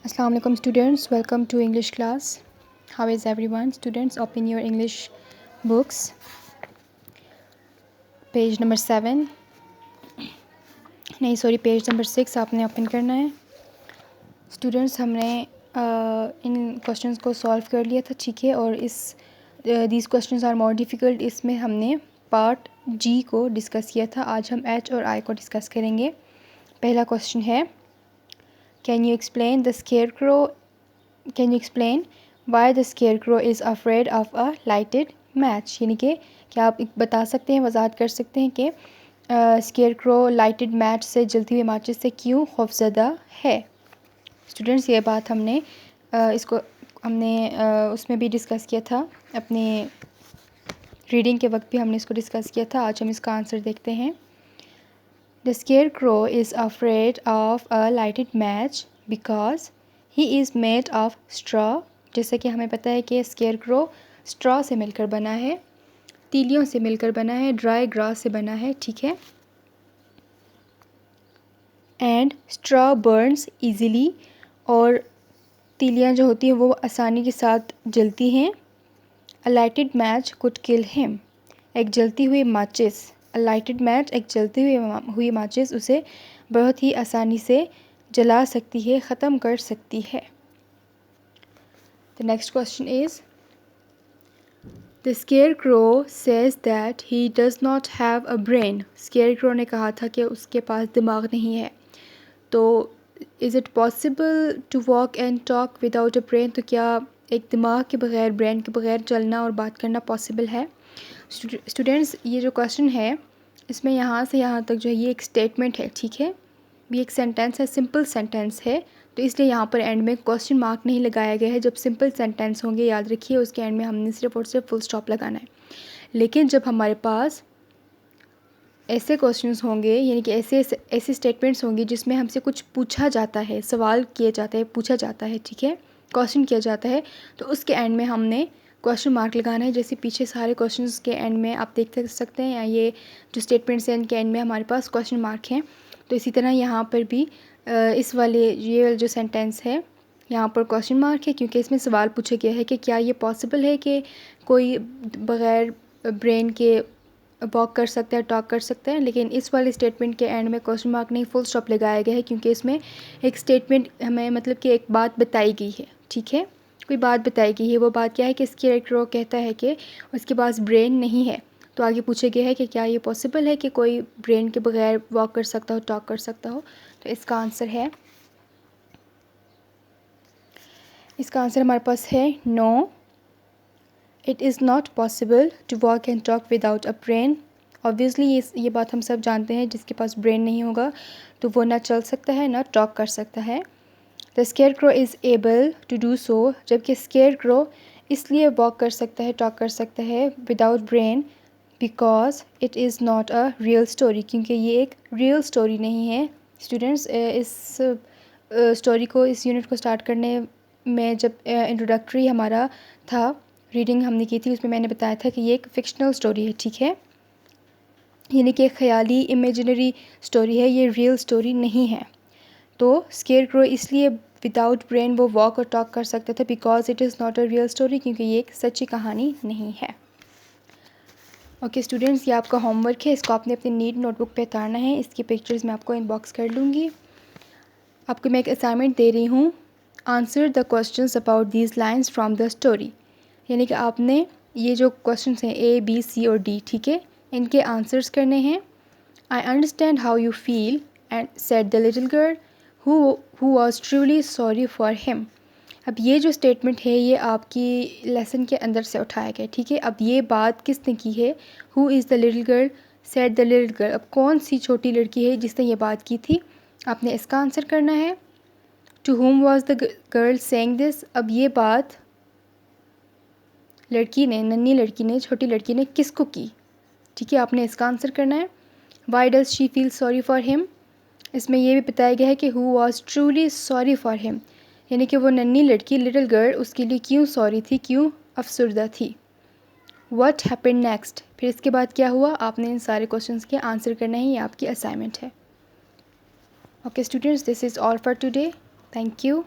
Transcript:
Assalamu alaikum students, welcome to English class. How is everyone? Students, open your English books. Page number 7 नहीं sorry page number 6 आपने open करना है. Students हमने इन questions को solve कर लिया था, ठीक है. और these questions are more difficult. इसमें हमने पार्ट जी को डिस्कस किया था. आज हम एच और आई को डिस्कस करेंगे. पहला क्वेश्चन है, Can you explain why the scarecrow is afraid of a lighted match? यानी कि क्या आप बता सकते हैं, वजाहत कर सकते हैं कि स्केयरक्रो लाइटेड मैच से, जलती हुई माचिस से क्यों खौफज़दा है? स्टूडेंट्स, ये बात हमने उसमें भी डिस्कस किया था, अपने रीडिंग के वक्त भी हमने इसको डिस्कस किया था. आज हम इसका आंसर देखते हैं. The scarecrow is afraid of a lighted match because he is made of straw. जैसे कि हमें पता है कि scarecrow straw से मिलकर बना है, तीलियों से मिलकर बना है, ड्राई ग्रास से बना है, ठीक है. And straw burns easily, और तीलियाँ जो होती हैं वो आसानी के साथ जलती हैं. A lighted match could kill him. एक जलती हुई माचिस, लाइटेड मैच, एक जलती हुई माचिस उसे बहुत ही आसानी से जला सकती है, ख़त्म कर सकती है. The next question is, the scarecrow says that he does not have a brain. Scarecrow ने कहा था कि उसके पास दिमाग नहीं है. तो is it possible to walk and talk without a brain? तो क्या एक दिमाग के बग़ैर, ब्रेन के बग़ैर चलना और बात करना पॉसिबल है? स्टूडेंट्स, ये जो क्वेश्चन है इसमें यहाँ से यहाँ तक जो है ये एक स्टेटमेंट है, ठीक है. ये एक सेंटेंस है, सिंपल सेंटेंस है, तो इसलिए यहाँ पर एंड में क्वेश्चन मार्क नहीं लगाया गया है. जब सिंपल सेंटेंस होंगे, याद रखिए, उसके एंड में हमने सिर्फ और सिर्फ फुल स्टॉप लगाना है. लेकिन जब हमारे पास ऐसे क्वेश्चंस होंगे, यानी कि ऐसे स्टेटमेंट्स होंगे जिसमें हमसे कुछ पूछा जाता है, सवाल किए जाते हैं, पूछा जाता है, ठीक है, क्वेश्चन किया जाता है, तो उसके एंड में हमने क्वेश्चन मार्क लगाना है. जैसे पीछे सारे क्वेश्चंस के एंड में आप देख सकते हैं, या ये जो स्टेटमेंट्स हैं इनके एंड में हमारे पास क्वेश्चन मार्क हैं. तो इसी तरह यहाँ पर भी इस वाले ये जो सेंटेंस है यहाँ पर क्वेश्चन मार्क है, क्योंकि इसमें सवाल पूछा गया है कि क्या ये पॉसिबल है कि कोई बग़ैर ब्रेन के वॉक कर सकता है, टॉक कर सकता है. लेकिन इस वाले स्टेटमेंट के एंड में क्वेश्चन मार्क नहीं, फुल स्टॉप लगाया गया है, क्योंकि इसमें एक स्टेटमेंट हमें, मतलब कि एक बात बताई गई है, ठीक है, कोई बात बताई गई है. वो बात क्या है कि स्केयरक्रो कहता है कि उसके पास ब्रेन नहीं है. तो आगे पूछा गया है कि क्या ये पॉसिबल है कि कोई ब्रेन के बगैर वॉक कर सकता हो, टॉक कर सकता हो? तो इसका आंसर हमारे पास है no, it is not possible to walk and talk without a brain. Obviously ये बात हम सब जानते हैं, जिसके पास ब्रेन नहीं होगा तो वो ना चल सकता है, ना टॉक कर सकता है. The scarecrow is able to do so, जबकि स्केयरक्रो इसलिए वॉक कर सकता है, टॉक कर सकता है without brain, because it is not a real story, क्योंकि ये एक रियल स्टोरी नहीं है. स्टूडेंट्स, इस स्टोरी को, इस यूनिट को स्टार्ट करने में जब इंट्रोडक्टरी हमारा था, रीडिंग हमने की थी, उसमें मैंने बताया था कि ये एक फ़िक्शनल स्टोरी है, ठीक है, यानी कि एक ख़याली, इमेजिनरी स्टोरी है, ये रियल स्टोरी नहीं है. तो स्केयरक्रो इसलिए विदाउट ब्रेन वो वॉक और टॉक कर सकता था, because it is not a real story, क्योंकि ये एक सच्ची कहानी नहीं है. ओके स्टूडेंट्स, ये आपका होमवर्क है, इसको आपने अपनी नीट नोटबुक पे उतारना है. इसकी पिक्चर्स मैं आपको इनबॉक्स कर लूँगी. आपको मैं एक असाइनमेंट दे रही हूँ, answer the questions about these lines from the story. यानी कि आपने ये जो क्वेश्चंस हैं A, B, C और D, ठीक है, इनके आंसर्स करने हैं. I understand how you feel and said the little girl who was truly sorry for him. अब ये जो स्टेटमेंट है ये आपकी लेसन के अंदर से उठाया गया, ठीक है. अब ये बात किसने की है? Who is the little girl said the little girl. अब कौन सी छोटी लड़की है जिसने ये बात की थी? आपने इसका आंसर करना है. To whom was the girl saying this. अब ये बात लड़की ने, नन्ही लड़की ने, छोटी लड़की ने किसको की? ठीक है, आपने इसका आंसर करना है. Why does she feel sorry for him. इसमें यह भी बताया गया है कि who was truly sorry for him, यानी कि वो नन्ही लड़की, लिटिल गर्ल, उसके लिए क्यों सॉरी थी, क्यों अफसरदा थी. व्हाट हैपेंड नेक्स्ट, फिर इसके बाद क्या हुआ? आपने इन सारे क्वेश्चंस के आंसर करना है, ये आपकी असाइनमेंट है. Okay students, this is all for today. Thank you.